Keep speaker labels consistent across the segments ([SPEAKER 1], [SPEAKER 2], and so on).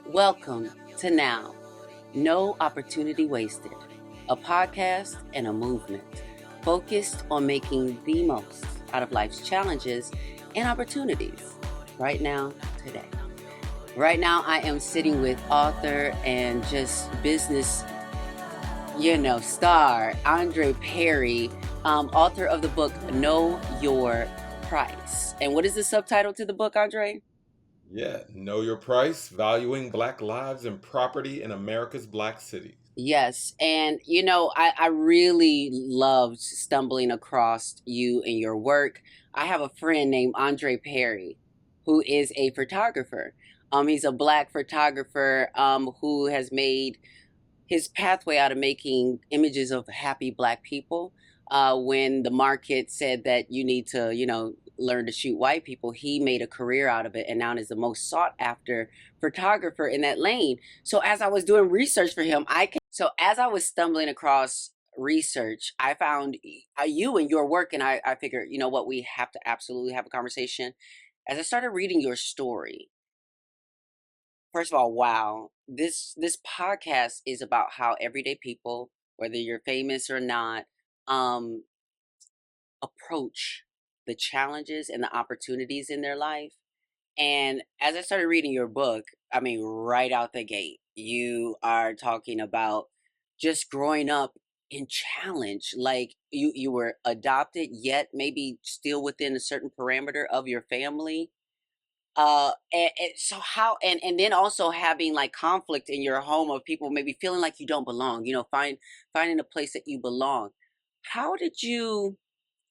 [SPEAKER 1] Welcome to Now, No Opportunity Wasted, a podcast and a movement focused on making the most out of life's challenges and opportunities right now, today. Right now, I am sitting with author and just business, star, Andre Perry, author of the book Know Your Price. And what is the subtitle to the book, Andre?
[SPEAKER 2] Yeah, know your price, valuing Black lives and property in America's Black cities.
[SPEAKER 1] Yes. And, I really loved stumbling across you and your work. I have a friend named Andre Perry who is a photographer. He's a Black photographer who has made his pathway out of making images of happy Black people. When the market said that you need to, learn to shoot white people, he made a career out of it and now is the most sought after photographer in that lane. So as I was doing research for him, as I was stumbling across research, I found you and your work, and I figured, you know what, we have to absolutely have a conversation. As I started reading your story, first of all, wow, this podcast is about how everyday people, whether you're famous or not, um, approach the challenges and the opportunities in their life. And as I started reading your book, I mean, right out the gate, you are talking about just growing up in challenge. Like you were adopted, yet maybe still within a certain parameter of your family. And so how and then also having like conflict in your home of people maybe feeling like you don't belong. Finding a place that you belong. How did you?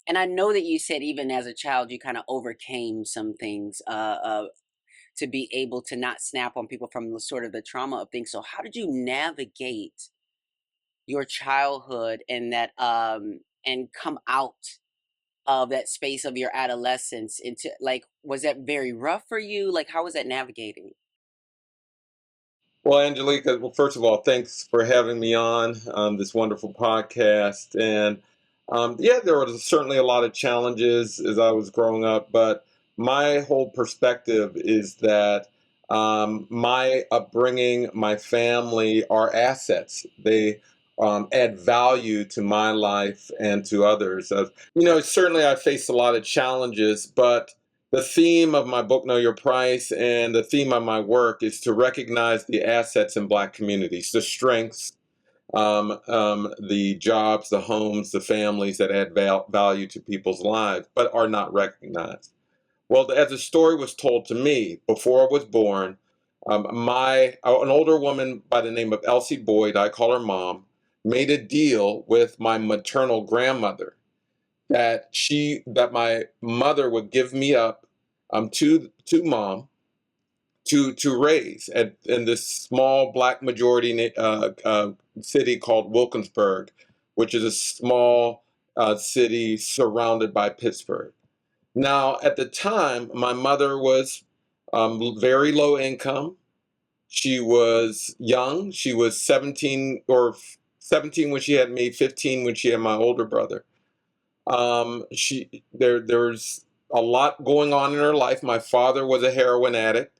[SPEAKER 1] And I know that you said even as a child you kind of overcame some things. To be able to not snap on people from the sort of the trauma of things. So how did you navigate your childhood and that and come out of that space of your adolescence into, like, was that very rough for you? Like, how was that navigating?
[SPEAKER 2] Well, Angelica, well, first of all, thanks for having me on this wonderful podcast. And yeah, there was certainly a lot of challenges as I was growing up, but my whole perspective is that my upbringing, my family are assets. They add value to my life and to others. Certainly I faced a lot of challenges, but the theme of my book, Know Your Price, and the theme of my work is to recognize the assets in Black communities, the strengths, the jobs, the homes, the families that add value to people's lives, but are not recognized. Well, as the story was told to me before I was born, an older woman by the name of Elsie Boyd, I call her mom, made a deal with my maternal grandmother that my mother would give me up to mom to raise in this small Black majority city called Wilkinsburg, which is a small city surrounded by Pittsburgh. Now, at the time, my mother was very low income. She was young. She was 17 when she had me, 15 when she had my older brother. There's a lot going on in her life. My father was a heroin addict.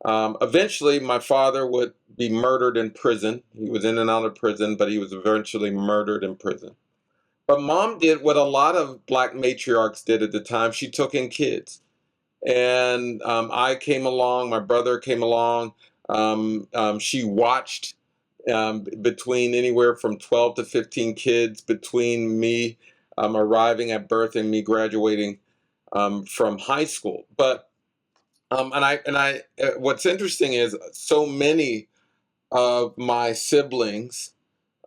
[SPEAKER 2] Eventually, my father would be murdered in prison. He was in and out of prison, but he was eventually murdered in prison. But mom did what a lot of Black matriarchs did at the time. She took in kids. And I came along, my brother came along. She watched between anywhere from 12 to 15 kids between me arriving at birth and me graduating from high school. But what's interesting is so many of my siblings,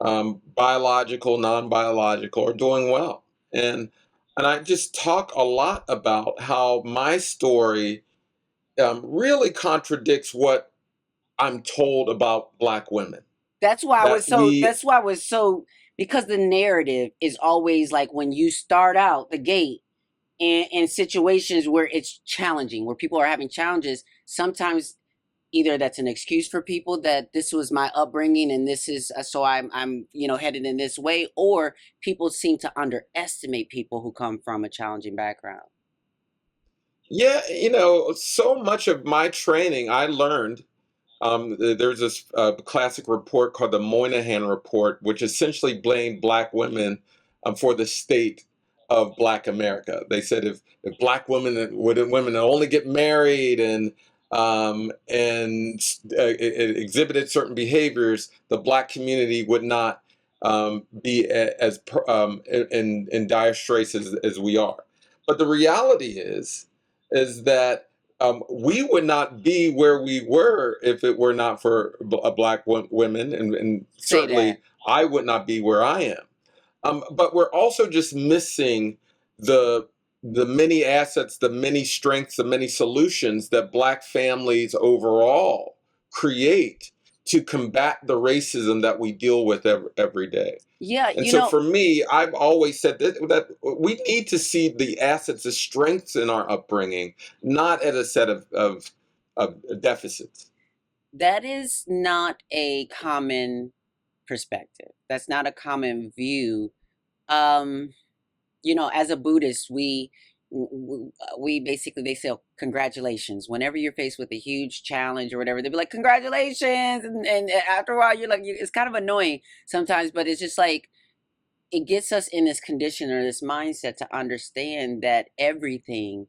[SPEAKER 2] biological, non-biological, are doing well, and I just talk a lot about how my story really contradicts what I'm told about Black women. That we
[SPEAKER 1] That's why I was so, because the narrative is always like when you start out the gate in situations where it's challenging, where people are having challenges, sometimes either that's an excuse for people that this was my upbringing and this is so I'm headed in this way, or people seem to underestimate people who come from a challenging background.
[SPEAKER 2] Yeah, so much of my training I learned There's this classic report called the Moynihan Report, which essentially blamed black women for the state of black America. They said if black women only get married and exhibited certain behaviors, the black community would not be in dire straits as we are. But the reality is that we would not be where we were if it were not for black women, and
[SPEAKER 1] Say that.
[SPEAKER 2] certainly I would not be where I am. But we're also just missing the the many assets, the many strengths, the many solutions that black families overall create to combat the racism that we deal with every day.
[SPEAKER 1] Yeah,
[SPEAKER 2] And so for me, I've always said that we need to see the assets, the strengths in our upbringing, not at a set of deficits.
[SPEAKER 1] that is not a common perspective. That's not a common view. Um, as a Buddhist, we basically, they say, "Oh, congratulations." Whenever you're faced with a huge challenge or whatever, they'll be like, "Congratulations," and after a while, you're like, it's kind of annoying sometimes, but it's just like it gets us in this condition or this mindset to understand that everything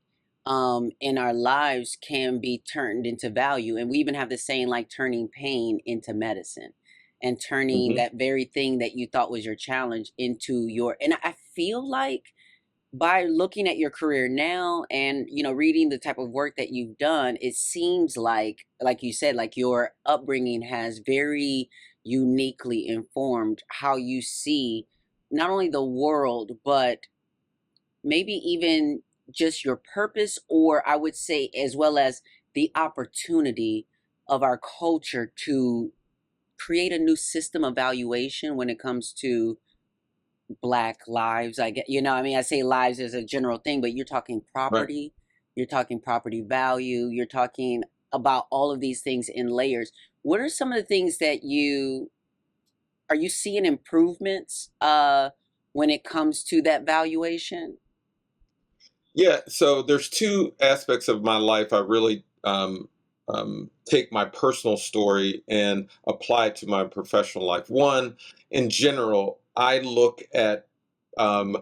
[SPEAKER 1] in our lives can be turned into value. And we even have the saying, like turning pain into medicine, and turning
[SPEAKER 2] Hmm.
[SPEAKER 1] that very thing that you thought was your challenge into your. And I feel like by looking at your career now and reading the type of work that you've done, it seems like you said, like your upbringing has very uniquely informed how you see not only the world, but maybe even just your purpose, or I would say as well as the opportunity of our culture to create a new system of valuation when it comes to black lives. I get, I mean, I say lives as a general thing, but
[SPEAKER 2] Right.
[SPEAKER 1] you're talking property value, you're talking about all of these things in layers. What are some of the things that you seeing improvements when it comes to that valuation?
[SPEAKER 2] Yeah, so there's two aspects of my life I really take my personal story and apply it to my professional life. One, in general, I look at um,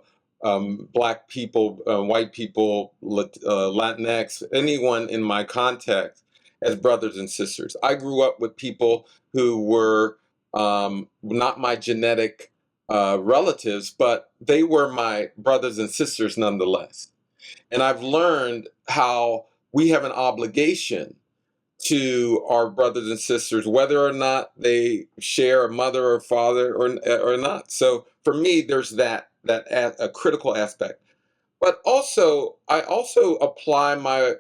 [SPEAKER 2] black people, white people, Latinx, anyone in my contact as brothers and sisters. I grew up with people who were not my genetic relatives, but they were my brothers and sisters nonetheless. And I've learned how we have an obligation to our brothers and sisters, whether or not they share a mother or father or not. So for me, there's a critical aspect. But also, I also apply my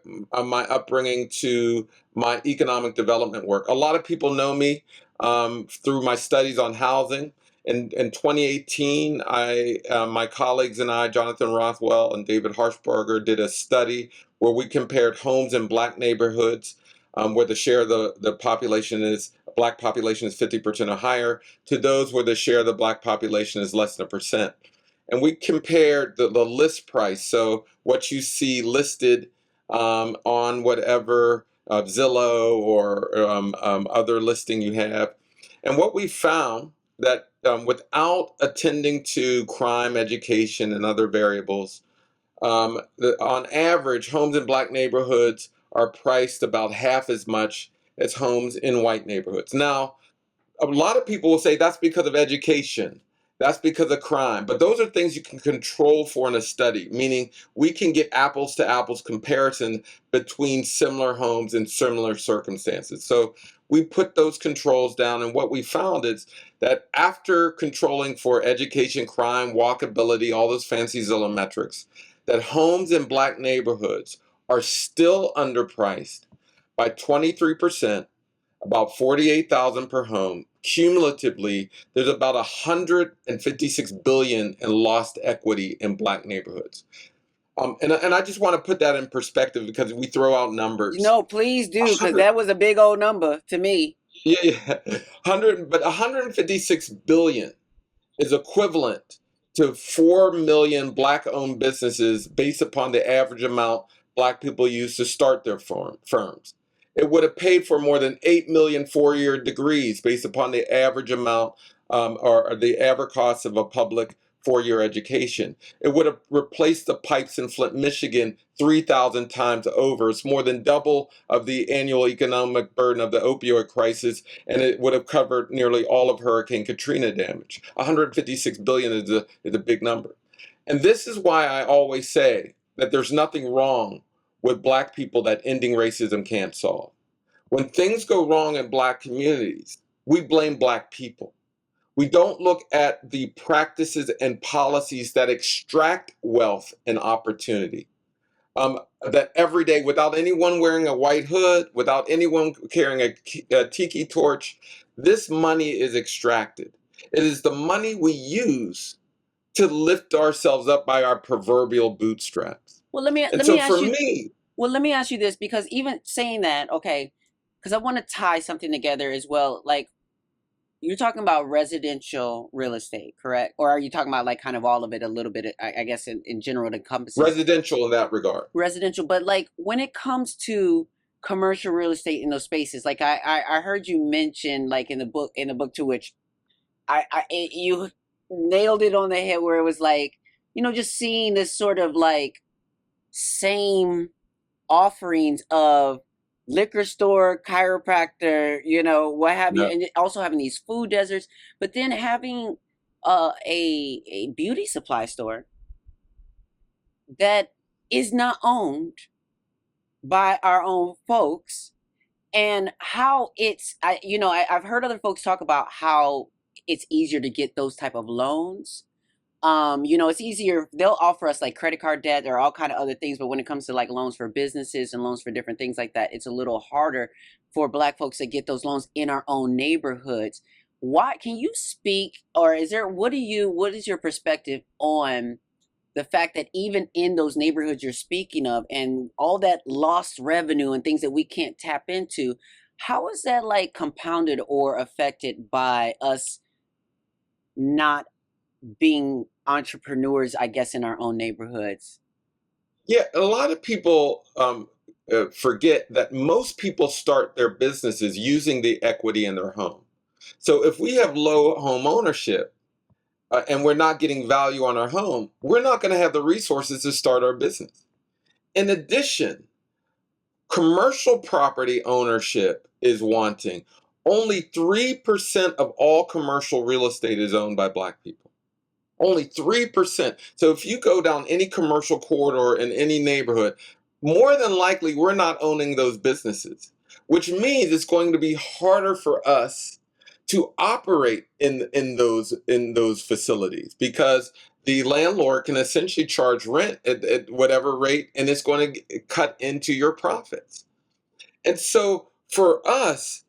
[SPEAKER 2] upbringing to my economic development work. A lot of people know me through my studies on housing. In 2018, my colleagues and I, Jonathan Rothwell and David Harshbarger, did a study where we compared homes in black neighborhoods where the share of the population is black population is 50% or higher, to those where the share of the black population is less than a percent. And we compared the list price. So what you see listed on whatever Zillow or other listing you have. And what we found that without attending to crime, education, and other variables, on average, homes in black neighborhoods are priced about half as much as homes in white neighborhoods. Now, a lot of people will say that's because of education, that's because of crime, but those are things you can control for in a study, meaning we can get apples to apples comparison between similar homes in similar circumstances. So we put those controls down, and what we found is that after controlling for education, crime, walkability, all those fancy Zillow metrics, that homes in black neighborhoods are still underpriced by 23%, about 48,000 per home. Cumulatively, there's about 156 billion in lost equity in black neighborhoods. And I just want to put that in perspective because we throw out numbers.
[SPEAKER 1] Please
[SPEAKER 2] A
[SPEAKER 1] do, because
[SPEAKER 2] hundred,
[SPEAKER 1] that was a big old number to me.
[SPEAKER 2] yeah, yeah, 100, but 156 billion is equivalent to 4 million black-owned businesses based upon the average amount black people use to start their firms. It would have paid for more than 8 million four-year degrees based upon the average amount or the average cost of a public four-year education. It would have replaced the pipes in Flint, Michigan 3,000 times over. It's more than double of the annual economic burden of the opioid crisis, and it would have covered nearly all of Hurricane Katrina damage. 156 billion is a big number. And this is why I always say that there's nothing wrong with Black people that ending racism can't solve. When things go wrong in Black communities, we blame Black people. We don't look at the practices and policies that extract wealth and opportunity. That every day, without anyone wearing a white hood, without anyone carrying a tiki torch, this money is extracted. It is the money we use to lift ourselves up by our proverbial bootstraps.
[SPEAKER 1] Well, let me
[SPEAKER 2] And
[SPEAKER 1] let me
[SPEAKER 2] so for
[SPEAKER 1] ask you.
[SPEAKER 2] me,
[SPEAKER 1] Well, let me ask you this, because even saying that, okay, because I want to tie something together as well. Like, you're talking about residential real estate, correct? Or are you talking about like kind of all of it, a little bit? I guess in general, it encompasses
[SPEAKER 2] residential in that regard.
[SPEAKER 1] residential, but like when it comes to commercial real estate in those spaces, like I heard you mention like in the book to which you nailed it on the head, where it was like, just seeing this sort of like same offerings of liquor store, chiropractor, what have you,
[SPEAKER 2] Yeah.
[SPEAKER 1] and also having these food deserts, but then having a beauty supply store that is not owned by our own folks, and how I've heard other folks talk about how it's easier to get those type of loans. It's easier. They'll offer us like credit card debt or all kind of other things, but when it comes to like loans for businesses and loans for different things like that, it's a little harder for Black folks to get those loans in our own neighborhoods. Why? Can you speak, or what is your perspective on the fact that even in those neighborhoods you're speaking of, and all that lost revenue and things that we can't tap into, how is that like compounded or affected by us not being entrepreneurs, I guess, in our own neighborhoods?
[SPEAKER 2] Yeah, a lot of people forget that most people start their businesses using the equity in their home. So if we have low home ownership and we're not getting value on our home, we're not going to have the resources to start our business. In addition, commercial property ownership is wanting. Only 3% of all commercial real estate is owned by Black people. Only 3%. So if you go down any commercial corridor in any neighborhood, more than likely we're not owning those businesses, which means it's going to be harder for us to operate in those facilities because the landlord can essentially charge rent at whatever rate, and it's going to cut into your profits. And so for us,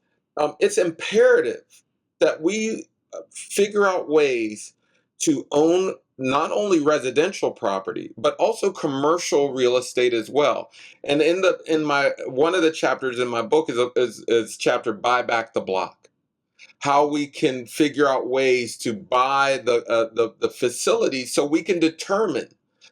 [SPEAKER 2] it's imperative that we figure out ways to own not only residential property but also commercial real estate as well. And in my one of the chapters in my book is chapter Buy Back the Block, how we can figure out ways to buy the facilities so we can determine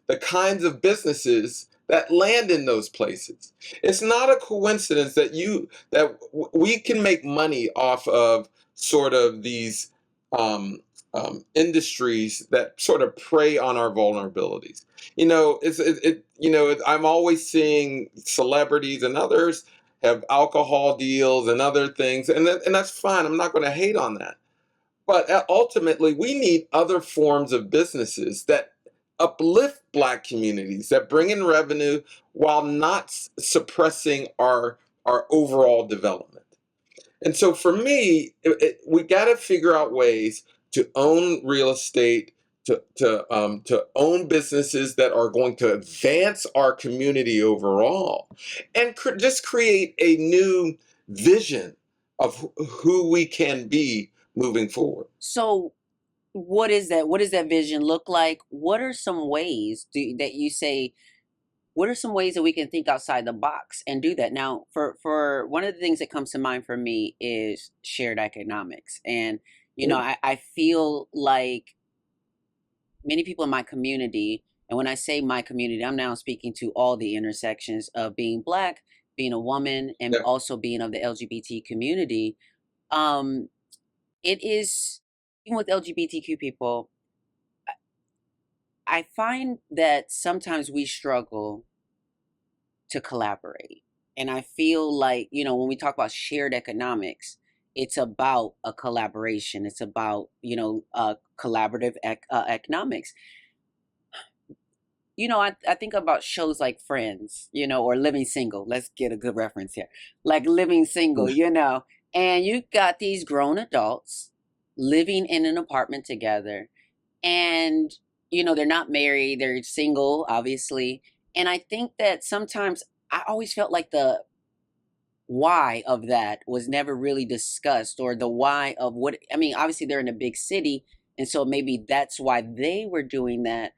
[SPEAKER 2] the kinds of businesses that land in those places. It's not a coincidence that we can make money off of sort of these industries that sort of prey on our vulnerabilities. I'm always seeing celebrities and others have alcohol deals and other things, and that's fine. I'm not going to hate on that. But ultimately, we need other forms of businesses that uplift Black communities, that bring in revenue while not suppressing our overall development. And so for me, we got to figure out ways to own real estate, to own businesses that are going to advance our community overall, and just create a new vision of who we can be moving forward.
[SPEAKER 1] So, what is that? What does that vision look like? What are some ways that you say? What are some ways that we can think outside the box and do that? Now, for one of the things that comes to mind for me is shared economics, and I feel like many people in my community, and when I say my community, I'm now speaking to all the intersections of being Black, being a woman and
[SPEAKER 2] Yeah.
[SPEAKER 1] also being of the LGBT community, um, it is, even with LGBTQ people, I find that sometimes we struggle to collaborate. And I feel like, when we talk about shared economics, it's about a collaboration. It's about, collaborative economics. I think about shows like Friends, or Living Single. Let's get a good reference here. Like Living Single, and you got these grown adults living in an apartment together. And, they're not married, they're single, obviously. And I think that sometimes I always felt like the why of that was never really discussed, or the why of what, I mean, obviously they're in a big city. And so maybe that's why they were doing that.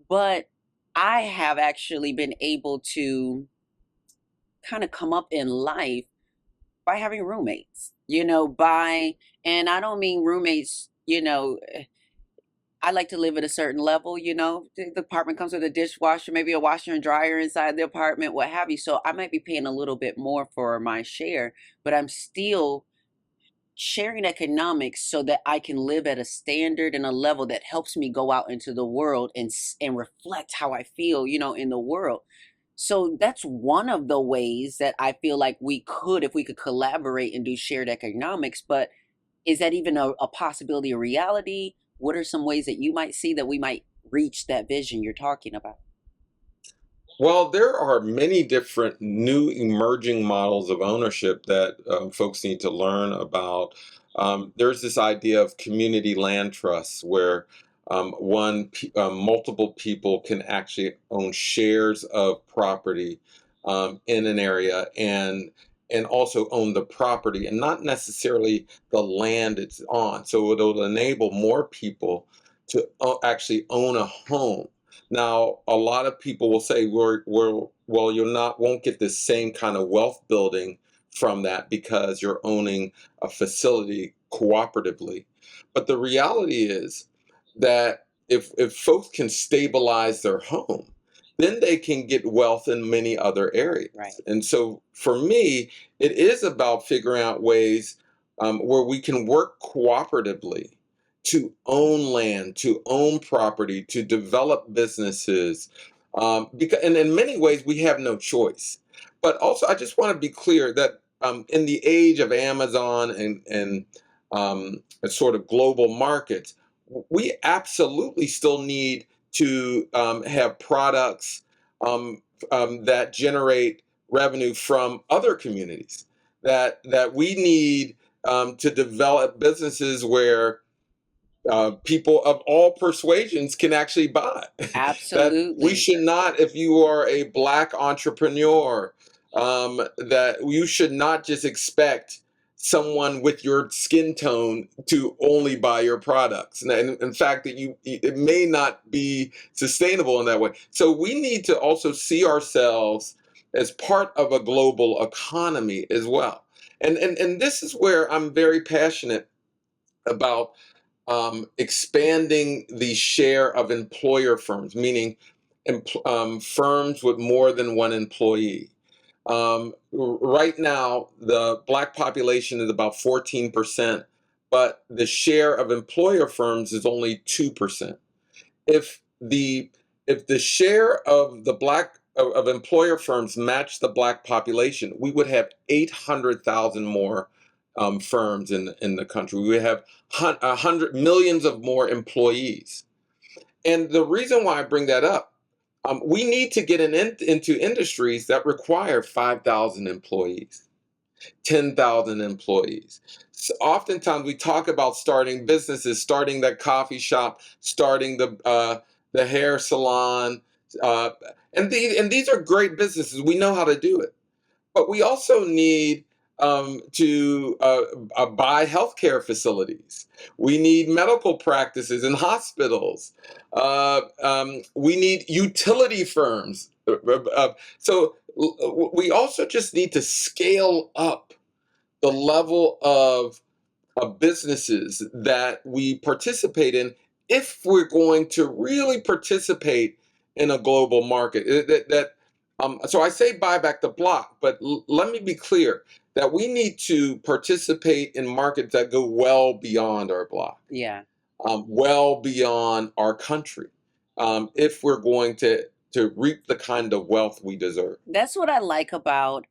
[SPEAKER 1] But I have actually been able to kind of come up in life by having roommates, and I don't mean roommates, I like to live at a certain level, The apartment comes with a dishwasher, maybe a washer and dryer inside the apartment, what have you. So I might be paying a little bit more for my share, but I'm still sharing economics so that I can live at a standard and a level that helps me go out into the world and reflect how I feel, in the world. So that's one of the ways that I feel like we could, if we could collaborate and do shared economics. But is that even a possibility, a reality? What are some ways that you might see that we might reach that vision you're talking about?
[SPEAKER 2] Well, there are many different new emerging models of ownership that folks need to learn about. There's this idea of community land trusts where multiple people can actually own shares of property in an area, and also own the property and not necessarily the land it's on. So it'll enable more people to actually own a home. Now, a lot of people will say, well, won't get the same kind of wealth building from that because you're owning a facility cooperatively. But the reality is that if folks can stabilize their home, then they can get wealth in many other
[SPEAKER 1] Right.
[SPEAKER 2] areas. And so for me, it is about figuring out ways where we can work cooperatively to own land, to own property, to develop businesses. Because, and in many ways, we have no choice. But also, I just want to be clear that in the age of Amazon and sort of global markets, we absolutely still need to have products that generate revenue from other communities. That we need to develop businesses where people of all persuasions can actually buy. That we
[SPEAKER 1] Absolutely.
[SPEAKER 2] should not, if you are a Black entrepreneur, that you should not just expect someone with your skin tone to only buy your products. And in fact, that it may not be sustainable in that way. So we need to also see ourselves as part of a global economy as well. And this is where I'm very passionate about expanding the share of employer firms, meaning firms with more than one employee. Right now, the Black population is about 14%, but the share of employer firms is only 2%. If the if the share of the black of employer firms matched the Black population, we would have 800,000 more firms in the country. We would have hundred millions of more employees. And the reason why I bring that up, we need to get into industries that require 5,000 employees. 10,000 employees. So oftentimes we talk about starting businesses, starting that coffee shop, starting the hair salon, uh, and these are great businesses. We know how to do it, but we also need to buy healthcare facilities. We need medical practices and hospitals. We need utility firms. So we also just need to scale up the level of businesses that we participate in if we're going to really participate in a global market. That So I say buy back the block, but let me be clear that we need to participate in markets that go well beyond our block,
[SPEAKER 1] Yeah.
[SPEAKER 2] well beyond our country, if we're going to reap the kind of wealth we deserve.
[SPEAKER 1] That's what I like about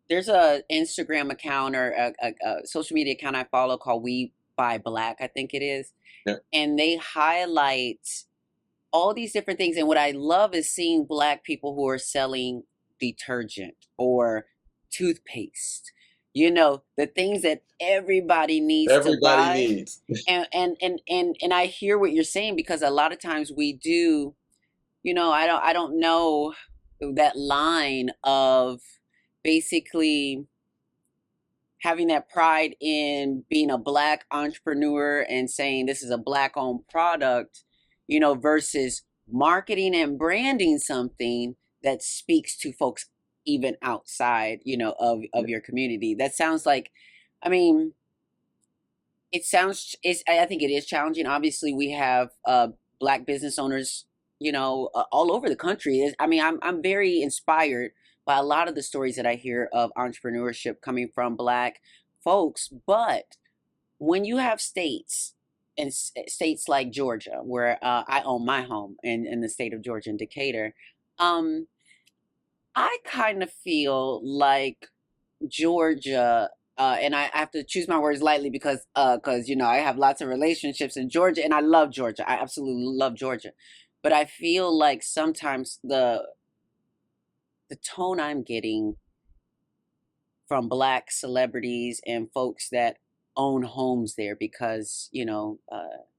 [SPEAKER 1] there's a Instagram account or a social media account I follow called We Buy Black, I think it is.
[SPEAKER 2] Yeah.
[SPEAKER 1] And they highlight all these different things. And what I love is seeing Black people who are selling detergent or toothpaste, the things that everybody needs to
[SPEAKER 2] Everybody
[SPEAKER 1] buy.
[SPEAKER 2] needs.
[SPEAKER 1] And I hear what you're saying, because a lot of times we do, I don't know that line of basically having that pride in being a Black entrepreneur and saying this is a Black owned product, versus marketing and branding something that speaks to folks even outside, of your community. That sounds like, I mean, I think it is challenging. Obviously, we have Black business owners, all over the country. I mean, I'm very inspired by a lot of the stories that I hear of entrepreneurship coming from Black folks. But when you have states, and states like Georgia, where I own my home in the state of Georgia in Decatur, um, I kind of feel like Georgia, and I have to choose my words lightly, because I have lots of relationships in Georgia, and I love Georgia. I absolutely love Georgia, but I feel like sometimes the tone I'm getting from Black celebrities and folks that own homes there, because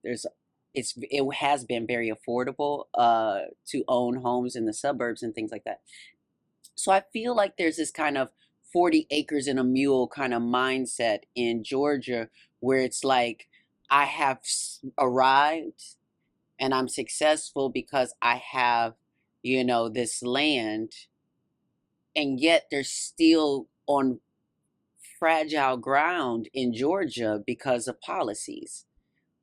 [SPEAKER 1] there's it has been very affordable to own homes in the suburbs and things like that. So I feel like there's this kind of 40 acres and a mule kind of mindset in Georgia, where it's like I have arrived and I'm successful because I have, this land, and yet they're still on fragile ground in Georgia because of policies.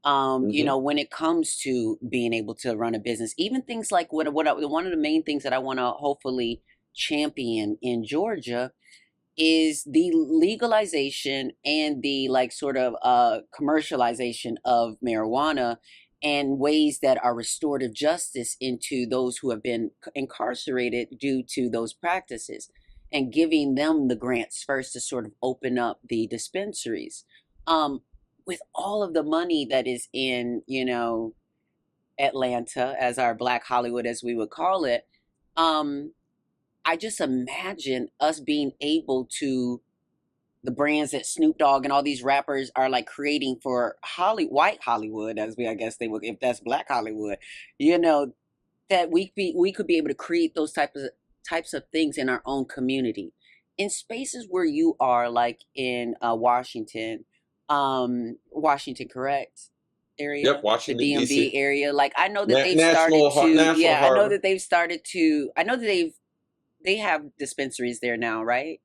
[SPEAKER 2] Hmm.
[SPEAKER 1] When it comes to being able to run a business, even things like one of the main things that I want to hopefully champion in Georgia is the legalization and the like sort of commercialization of marijuana, and ways that are restorative justice into those who have been incarcerated due to those practices, and giving them the grants first to sort of open up the dispensaries. um, with all of the money that is in Atlanta, as our Black Hollywood, as we would call it, um, I just imagine us being able to, the brands that Snoop Dogg and all these rappers are like creating for white Hollywood, as I guess they would, if that's Black Hollywood, you know, that we could be able to create those types of things in our own community, in spaces where you are, like in Washington, correct,
[SPEAKER 2] Yep,
[SPEAKER 1] area, the
[SPEAKER 2] Washington D.C.
[SPEAKER 1] DMV area. Like I know that they've started to,
[SPEAKER 2] National
[SPEAKER 1] yeah, I know
[SPEAKER 2] Harbor.
[SPEAKER 1] that they've started to, I know that they have dispensaries there now, right?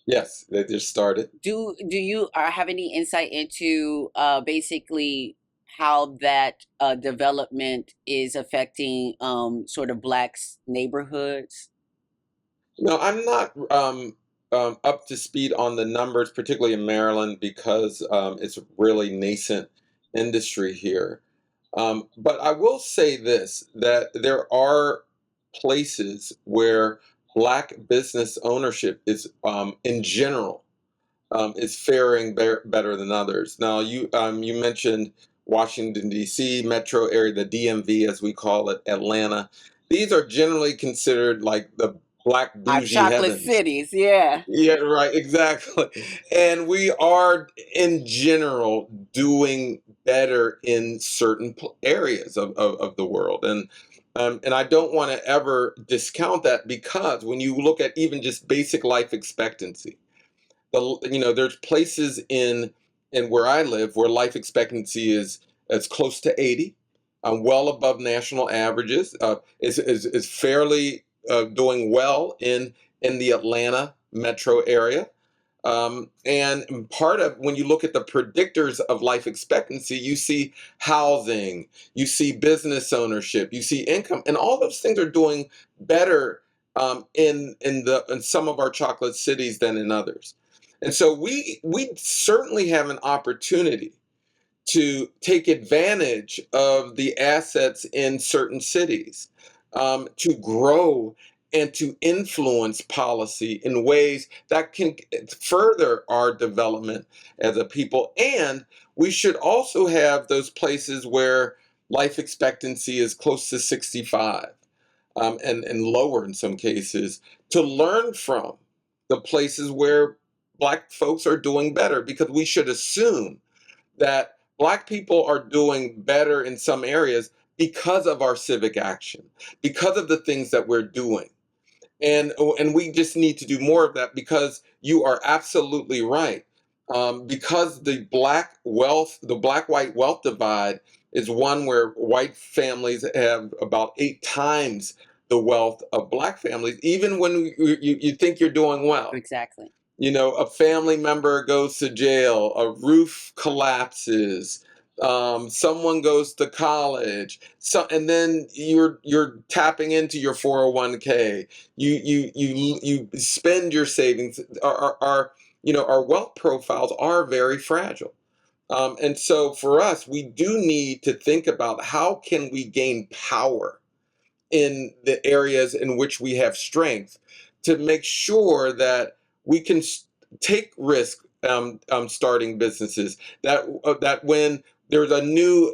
[SPEAKER 2] Yes, they just started.
[SPEAKER 1] Do you have any insight into basically how that development is affecting sort of Blacks neighborhoods?
[SPEAKER 2] No, I'm not up to speed on the numbers, particularly in Maryland, because it's a really nascent industry here. But I will say this, that there are places where Black business ownership is, in general, is faring better than others. Now, you mentioned Washington D.C. metro area, the DMV as we call it, Atlanta. These are generally considered like the Black
[SPEAKER 1] Our
[SPEAKER 2] bougie
[SPEAKER 1] chocolate
[SPEAKER 2] heavens.
[SPEAKER 1] cities, yeah.
[SPEAKER 2] Yeah, right, exactly. And we are, in general, doing better in certain areas of the world. And I don't want to ever discount that, because when you look at even just basic life expectancy, there's places in where I live where life expectancy is close to 80, well above national averages. Is fairly doing well in the Atlanta metro area. And part of, when you look at the predictors of life expectancy, you see housing, you see business ownership, you see income, and all those things are doing better in some of our chocolate cities than in others. And so we certainly have an opportunity to take advantage of the assets in certain cities, to grow and to influence policy in ways that can further our development as a people. And we should also have those places where life expectancy is close to 65, and lower in some cases, to learn from the places where Black folks are doing better, because we should assume that Black people are doing better in some areas because of our civic action, because of the things that we're doing. And we just need to do more of that, because you are absolutely right. Because the black white wealth divide is one where white families have about 8 times the wealth of Black families, even when you think you're doing well.
[SPEAKER 1] Exactly.
[SPEAKER 2] A family member goes to jail, a roof collapses, someone goes to college, and then you're tapping into your 401k. You spend your savings. Our wealth profiles are very fragile. And so for us, we do need to think about how can we gain power in the areas in which we have strength, to make sure that we can take risk, starting businesses, that when there's a new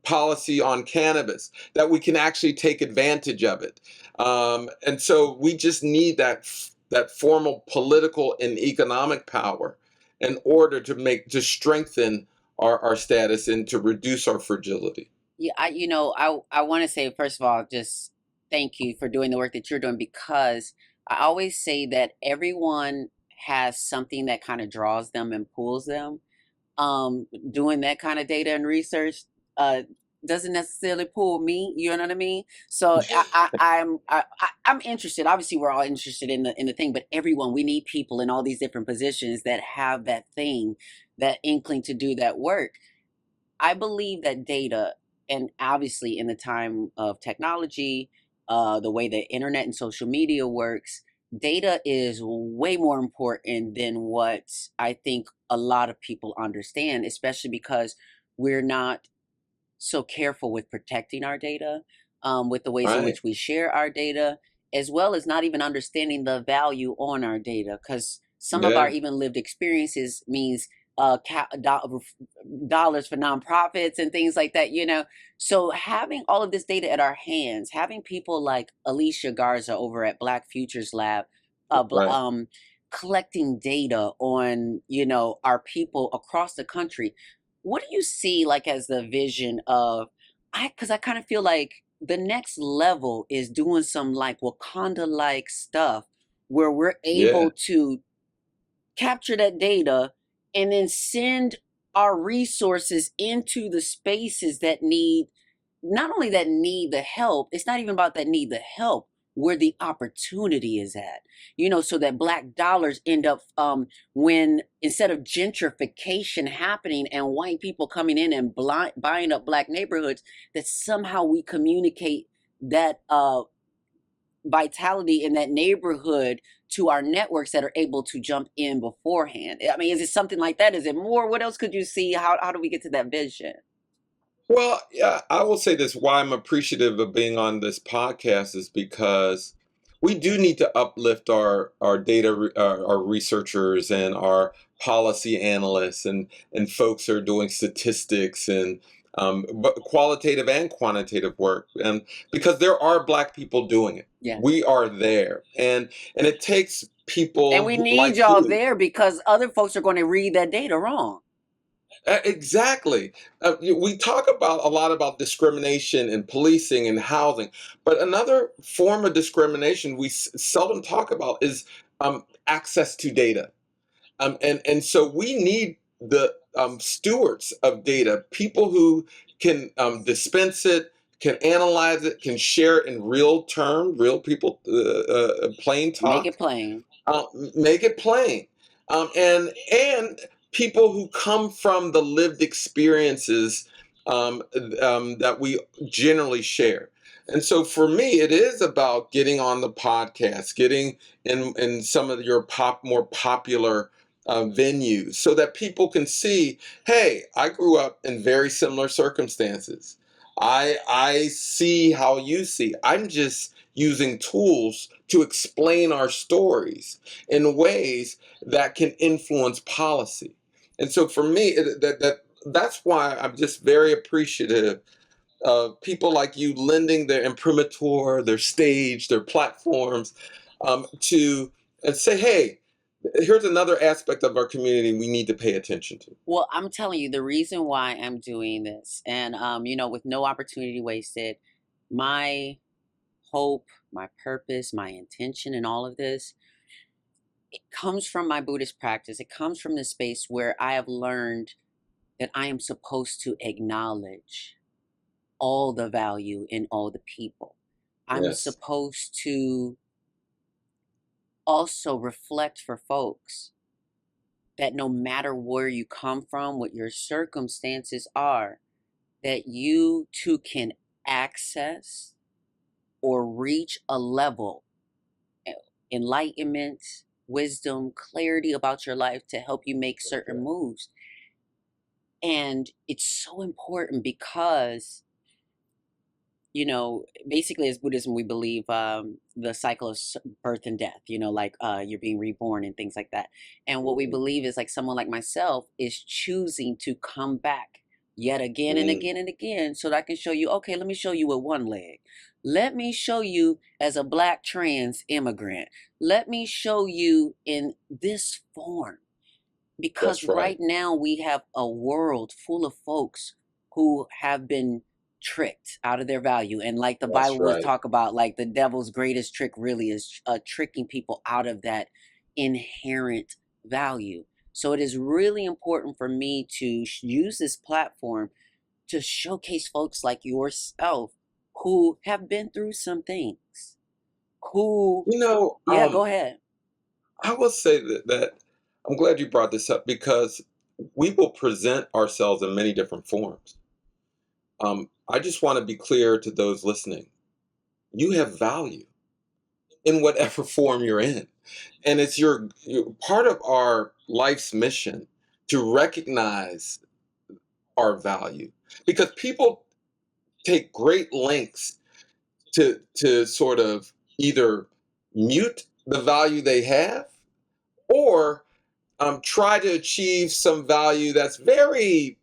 [SPEAKER 2] policy on cannabis, that we can actually take advantage of it. And so we just need that formal political and economic power in order to strengthen our status and to reduce our fragility.
[SPEAKER 1] Yeah, I want to say, first of all, just thank you for doing the work that you're doing, because I always say that everyone has something that kind of draws them and pulls them. Doing that kind of data and research uh doesn't necessarily pull me, you know what I mean? So I'm interested. Obviously we're all interested in the thing, but everyone, we need people in all these different positions that have that thing, that inkling to do that work. I believe that data, and obviously in the time of technology, the way the internet and social media works, data is way more important than what I think a lot of people understand, especially because we're not so careful with protecting our data, with the ways in
[SPEAKER 2] Right.
[SPEAKER 1] which we share our data, as well as not even understanding the value on our data. Because some of our
[SPEAKER 2] Yeah.
[SPEAKER 1] even lived experiences means dollars for nonprofits and things like that, you know. So having all of this data at our hands, having people like Alicia Garza over at Black Futures Lab,
[SPEAKER 2] Right.
[SPEAKER 1] collecting data on, our people across the country. What do you see like as the vision of, because I kind of feel like the next level is doing some like Wakanda like stuff where we're
[SPEAKER 2] Yeah.
[SPEAKER 1] able to capture that data and then send our resources into the spaces that need, not only that need the help, it's not even about that need the help, where the opportunity is at, so that black dollars end up, when instead of gentrification happening and white people coming in and buying up black neighborhoods, that somehow we communicate that vitality in that neighborhood to our networks that are able to jump in beforehand. I mean, is it something like that? Is it more? What else could you see? How do we get to that vision?
[SPEAKER 2] Well, yeah, I will say this. Why I'm appreciative of being on this podcast is because we do need to uplift our our researchers and our policy analysts, and folks who are doing statistics and but qualitative and quantitative work, and because there are Black people doing it,
[SPEAKER 1] Yeah.
[SPEAKER 2] we are there, and it takes
[SPEAKER 1] And
[SPEAKER 2] people
[SPEAKER 1] we need
[SPEAKER 2] like
[SPEAKER 1] y'all
[SPEAKER 2] you.
[SPEAKER 1] there because other folks are going to read that data wrong.
[SPEAKER 2] Exactly. We talk about a lot about discrimination in policing and housing, but another form of discrimination we seldom talk about is access to data. And so we need the stewards of data, people who can dispense it, can analyze it, can share it in real term, real people, plain
[SPEAKER 1] Make
[SPEAKER 2] talk,
[SPEAKER 1] it plain.
[SPEAKER 2] uh, make it plain, and people who come from the lived experiences, that we generally share. And so for me, it is about getting on the podcast, getting in some of your more popular venues, so that people can see, hey, I grew up in very similar circumstances. I see how you see. I'm just using tools to explain our stories in ways that can influence policy. And so for me, that's why I'm just very appreciative people like you lending their imprimatur, their stage, their platforms to and say, hey, here's another aspect of our community we need to pay attention to.
[SPEAKER 1] Well, I'm telling you, the reason why I'm doing this, and with no opportunity wasted, my hope, my purpose, my intention, and all of this, it comes from my Buddhist practice. It comes from the space where I have learned that I am supposed to acknowledge all the value in all the people. I'm
[SPEAKER 2] Yes,
[SPEAKER 1] supposed to also reflect for folks that no matter where you come from, what your circumstances are, that you too can access or reach a level, eh, enlightenment, wisdom, clarity about your life to help you make
[SPEAKER 2] that's
[SPEAKER 1] certain
[SPEAKER 2] right.
[SPEAKER 1] moves. And it's so important because basically as Buddhism, we believe the cycle of birth and death, like you're being reborn and things like that. And what we
[SPEAKER 2] Mhm.
[SPEAKER 1] believe is like someone like myself is choosing to come back yet again and
[SPEAKER 2] Mm,
[SPEAKER 1] again and again so that I can show you, okay, let me show you with one leg. Let me show you as a Black trans immigrant. Let me show you in this form, because
[SPEAKER 2] that's right.
[SPEAKER 1] right now we have a world full of folks who have been tricked out of their value, and like the
[SPEAKER 2] That's
[SPEAKER 1] Bible would
[SPEAKER 2] right.
[SPEAKER 1] talk about, like the devil's greatest trick really is tricking people out of that inherent value. So it is really important for me to use this platform to showcase folks like yourself who have been through some things, who
[SPEAKER 2] You know,
[SPEAKER 1] yeah, go ahead.
[SPEAKER 2] I will say that I'm glad you brought this up because we will present ourselves in many different forms. I just want to be clear to those listening. You have value in whatever form you're in. And it's your part of our life's mission to recognize our value because people take great lengths to sort of either mute the value they have or try to achieve some value that's very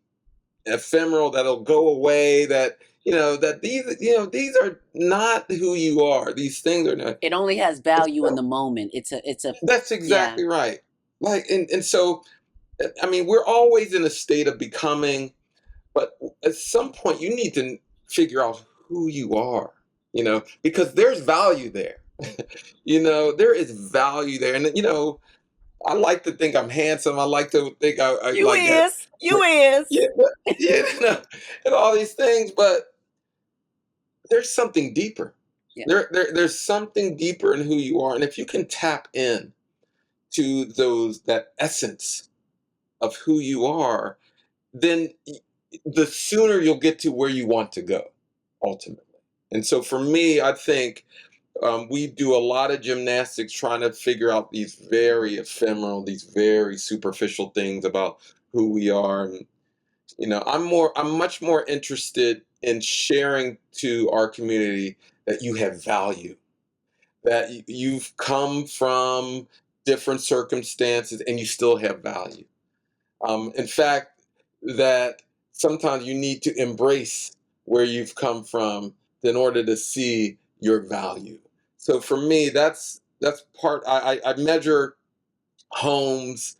[SPEAKER 2] ephemeral that'll go away that that these are not who you are. These things are not.
[SPEAKER 1] It only has value in the moment. It's a
[SPEAKER 2] That's
[SPEAKER 1] yeah.
[SPEAKER 2] exactly right. Like, and so, I mean, we're always in a state of becoming, but at some point, you need to figure out who you are, because there's value there. There is value there. And, I like to think I'm handsome. I like to think I
[SPEAKER 1] You
[SPEAKER 2] like that.
[SPEAKER 1] is. You is.
[SPEAKER 2] Yeah, yeah, and all these things, but there's something deeper.
[SPEAKER 1] Yeah.
[SPEAKER 2] There's something deeper in who you are. And if you can tap in to that essence of who you are, then the sooner you'll get to where you want to go, ultimately. And so for me, I think we do a lot of gymnastics trying to figure out these very ephemeral, these very superficial things about who we are. And, I'm much more interested in sharing to our community that you have value, that you've come from different circumstances and you still have value. In fact, that sometimes you need to embrace where you've come from in order to see your value. So for me, that's part. I measure homes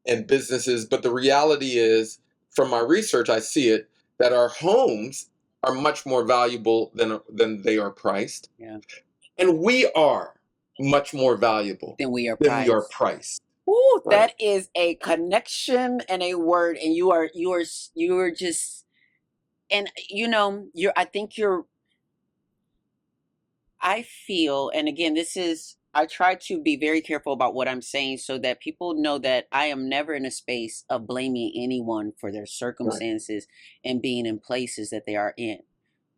[SPEAKER 2] and businesses, but the reality is, from my research, I see it that our homes are much more valuable than they are priced,
[SPEAKER 1] Yeah.
[SPEAKER 2] and we are much more valuable
[SPEAKER 1] Then we are
[SPEAKER 2] than we are
[SPEAKER 1] prized.
[SPEAKER 2] priced.
[SPEAKER 1] Ooh,
[SPEAKER 2] Right.
[SPEAKER 1] that is a connection and a word, and you are just, and I think I feel, and again, I try to be very careful about what I'm saying so that people know that I am never in a space of blaming anyone for their
[SPEAKER 2] Right.
[SPEAKER 1] circumstances and being in places that they are in.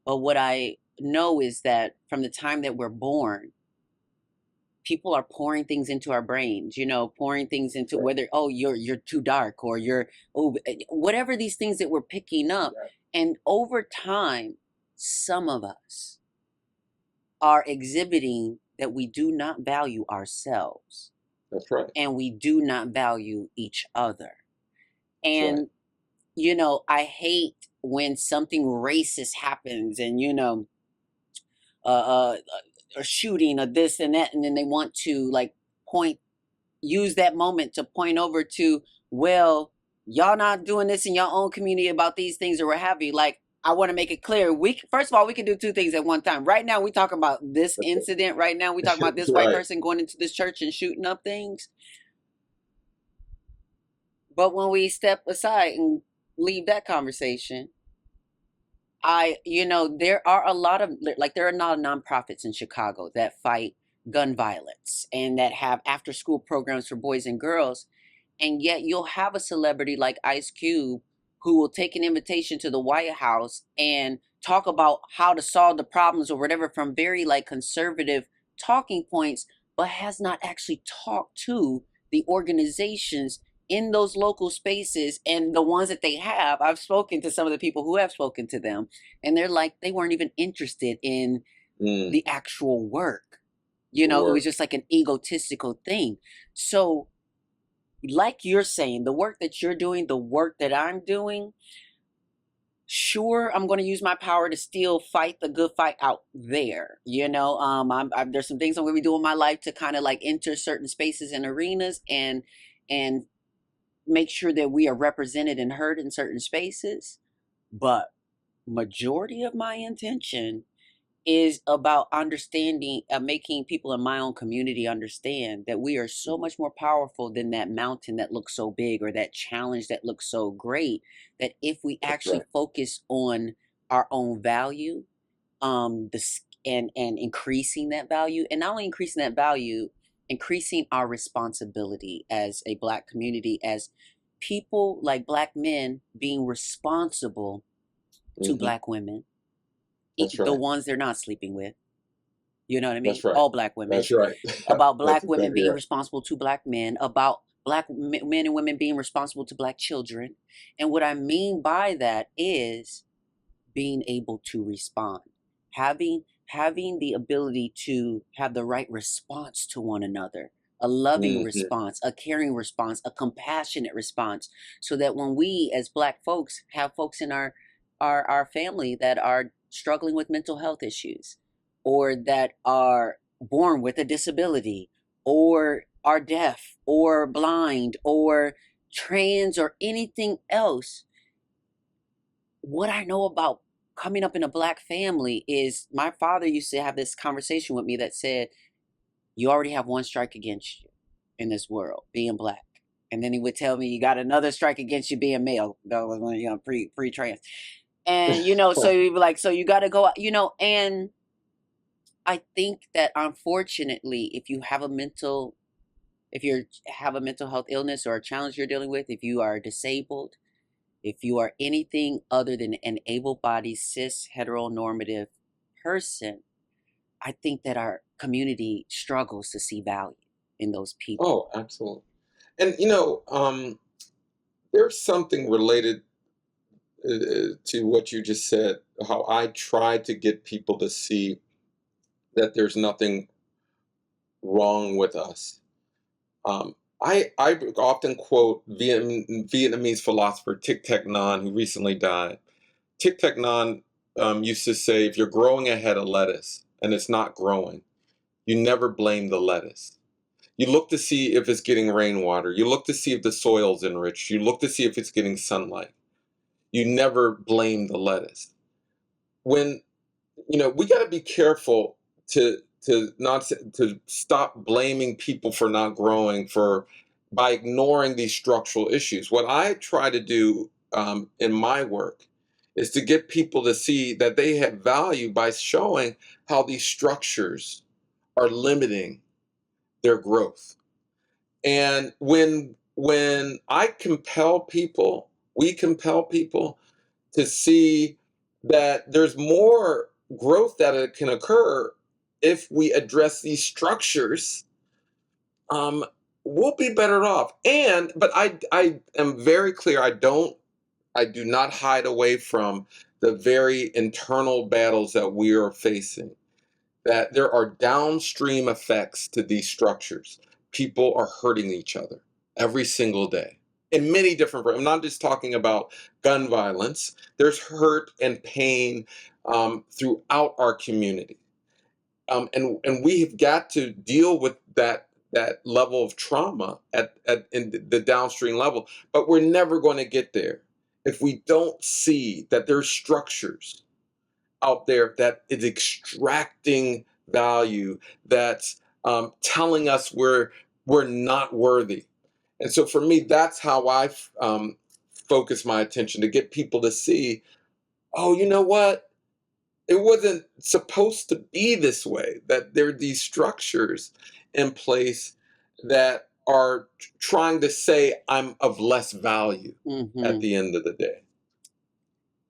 [SPEAKER 1] But what I know is that from the time that we're born, people are pouring things into our brains, pouring things into,
[SPEAKER 2] Right.
[SPEAKER 1] whether, oh, you're too dark, or you're, oh, whatever these things that we're picking up.
[SPEAKER 2] Right.
[SPEAKER 1] And over time, some of us are exhibiting that we do not value ourselves,
[SPEAKER 2] That's right.
[SPEAKER 1] and we do not value each other.
[SPEAKER 2] That's right.
[SPEAKER 1] And I hate when something racist happens, and a shooting or this and that, and then they want to like point use that moment to point over to, well, y'all not doing this in your own community about these things, or what have you. Like, I want to make it clear, first of all, we can do two things at one time. Right now we talking about this incident. Right now we talking about this white
[SPEAKER 2] Right.
[SPEAKER 1] person going into this church and shooting up things. But when we step aside and leave that conversation, there are a lot of, like, there are a lot of nonprofits in Chicago that fight gun violence and that have after school programs for boys and girls. And yet you'll have a celebrity like Ice Cube who will take an invitation to the White House and talk about how to solve the problems or whatever from very like conservative talking points, but has not actually talked to the organizations in those local spaces. And the ones that they have, I've spoken to some of the people who have spoken to them, and they're like, they weren't even interested in
[SPEAKER 2] Mm,
[SPEAKER 1] the actual work.
[SPEAKER 2] the
[SPEAKER 1] It was
[SPEAKER 2] work.
[SPEAKER 1] just like an egotistical thing. So, like you're saying, the work that you're doing, the work that I'm doing, sure, I'm going to use my power to still fight the good fight out there. There's some things I'm going to be doing in my life to kind of like enter certain spaces and arenas, and make sure that we are represented and heard in certain spaces. But majority of my intention is about understanding, making people in my own community understand that we are so much more powerful than that mountain that looks so big, or that challenge that looks so great. That if we
[SPEAKER 2] That's right.
[SPEAKER 1] actually focus on our own value, and increasing that value, and not only increasing that value, increasing our responsibility as a Black community, as people, like Black men being responsible to
[SPEAKER 2] Hmm.
[SPEAKER 1] Black women,
[SPEAKER 2] That's
[SPEAKER 1] the
[SPEAKER 2] right.
[SPEAKER 1] ones they're not sleeping with. You know what I mean?
[SPEAKER 2] That's right.
[SPEAKER 1] All Black women.
[SPEAKER 2] That's right.
[SPEAKER 1] About
[SPEAKER 2] That's
[SPEAKER 1] Black women
[SPEAKER 2] exactly
[SPEAKER 1] being
[SPEAKER 2] right.
[SPEAKER 1] responsible to Black men. About Black men and women being responsible to Black children. And what I mean by that is being able to respond, having the ability to have the right response to one another, a loving
[SPEAKER 2] Hmm.
[SPEAKER 1] response, a caring response, a compassionate response, so that when we as Black folks have folks in our family that are struggling with mental health issues, or that are born with a disability, or are deaf or blind or trans or anything else, what I know about coming up in a Black family is, my father used to have this conversation with me that said, you already have one strike against you in this world, being Black. And then he would tell me, you got another strike against you being male. That was when, pre trans. And, so he'd be like, so you got to go, and I think that unfortunately, if you have a mental health illness or a challenge you're dealing with, if you are disabled, if you are anything other than an able-bodied, cis, heteronormative person, I think that our community struggles to see value in those people.
[SPEAKER 2] Oh, absolutely. And there's something related to what you just said. How I try to get people to see that there's nothing wrong with us. I often quote Vietnamese philosopher Thich Thich Nhat, who recently died. Thich Thich Nhat used to say, if you're growing a head of lettuce and it's not growing, you never blame the lettuce. You look to see if it's getting rainwater. You look to see if the soil's enriched. You look to see if it's getting sunlight. You never blame the lettuce. When we got to be careful to stop blaming people for not growing for by ignoring these structural issues. What I try to do in my work is to get people to see that they have value by showing how these structures are limiting their growth. And when I compel people, we compel people to see that there's more growth that can occur if we address these structures, um, we'll be better off. But I am very clear. I do not hide away from the very internal battles that we are facing. That there are downstream effects to these structures. People are hurting each other every single day in many different ways. I'm not just talking about gun violence. There's hurt and pain throughout our community, and we have got to deal with that level of trauma at in the downstream level. But we're never going to get there if we don't see that there's structures out there that is extracting value, that's telling us we're not worthy. And so for me, that's how I focus my attention, to get people to see, oh, you know what? It wasn't supposed to be this way, that there are these structures in place that are trying to say I'm of less value at
[SPEAKER 1] Hmm.
[SPEAKER 2] the end of the day.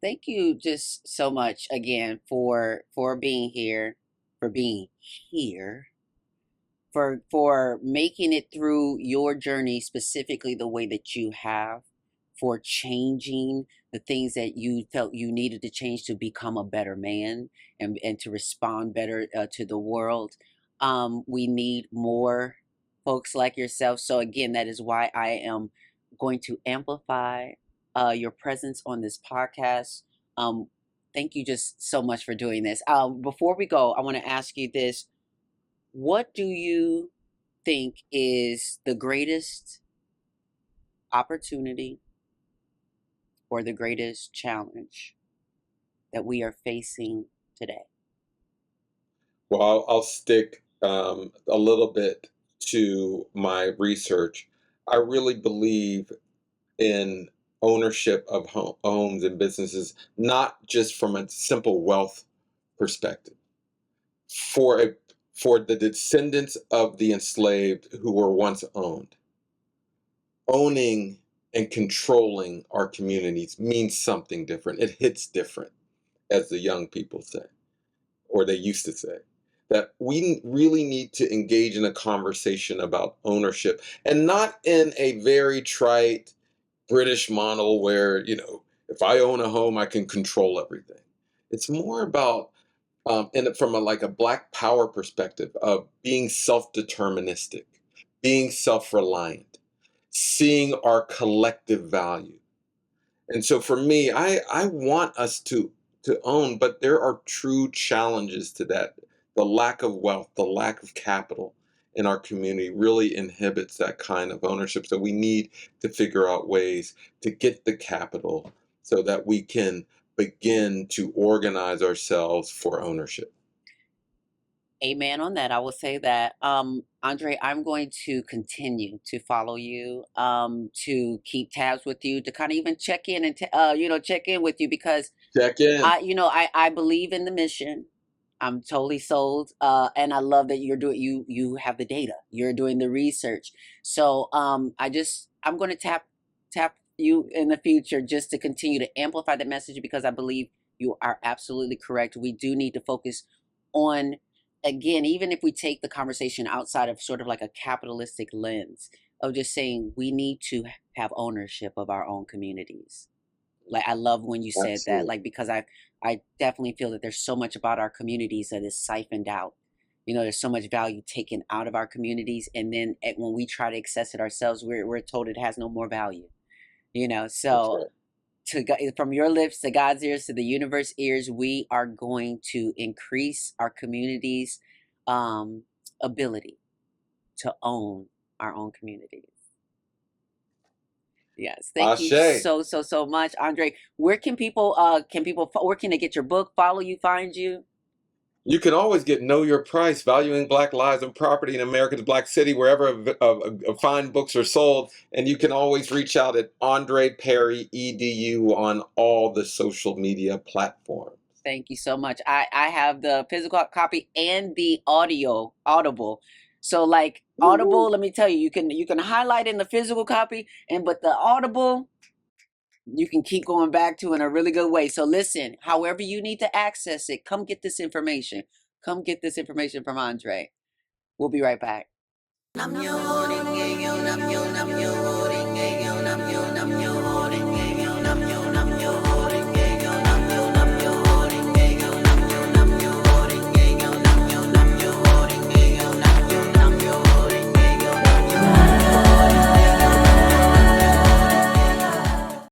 [SPEAKER 1] Thank you just so much again for being here, for being here, for making it through your journey specifically the way that you have, for changing the things that you felt you needed to change to become a better man and to respond better to the world. We need more folks like yourself. So again, that is why I am going to amplify your presence on this podcast. Um, Thank you just so much for doing this. Before we go, I want to ask you this: what do you think is the greatest opportunity or the greatest challenge that we are facing today?
[SPEAKER 2] Well, I'll stick a little bit to my research. I really believe in ownership of homes and businesses, not just from a simple wealth perspective. For a for the descendants of the enslaved who were once owned, owning and controlling our communities means something different. It hits different, as the young people say, or they used to say. That we really need to engage in a conversation about ownership, and not in a very trite British model where, if I own a home, I can control everything. It's more about, and from like a Black Power perspective, of being self-deterministic, being self-reliant, seeing our collective value. And so for me, I want us to own, but there are true challenges to that. The lack of wealth, the lack of capital in our community really inhibits that kind of ownership. So we need to figure out ways to get the capital so that we can begin to organize ourselves for ownership.
[SPEAKER 1] Amen on that. I will say that. Andre, I'm going to continue to follow you, to keep tabs with you, to kind of even check in and, check in with you because
[SPEAKER 2] Check in.
[SPEAKER 1] I believe in the mission. I'm totally sold. And I love that you have the data. You're doing the research. So I'm going to tap you in the future just to continue to amplify the message because I believe you are absolutely correct. We do need to focus on, again, even if we take the conversation outside of sort of like a capitalistic lens of just saying we need to have ownership of our own communities. Like I love when you said that,
[SPEAKER 2] Absolutely.
[SPEAKER 1] like because I definitely feel that there's so much about our communities that is siphoned out. There's so much value taken out of our communities, and then when we try to access it ourselves, we're told it has no more value.
[SPEAKER 2] That's
[SPEAKER 1] So
[SPEAKER 2] right.
[SPEAKER 1] from your lips to God's ears to the universe ears, we are going to increase our communities' um, ability to own our own communities. Yes, thank you
[SPEAKER 2] Ashe.
[SPEAKER 1] so much, Andre. Where where can they get your book, follow you, find you?
[SPEAKER 2] You can always get Know Your Price, Valuing Black Lives and Property in America's Black City, wherever fine books are sold. And you can always reach out at Andre Perry, EDU, on all the social media platforms.
[SPEAKER 1] Thank you so much. I have the physical copy and the audible. So like Audible,
[SPEAKER 2] Woo-hoo.
[SPEAKER 1] let me tell you, you can highlight in the physical copy, but the Audible, you can keep going back to in a really good way. So listen, however you need to access it, come get this information. Come get this information from Andre. We'll be right back.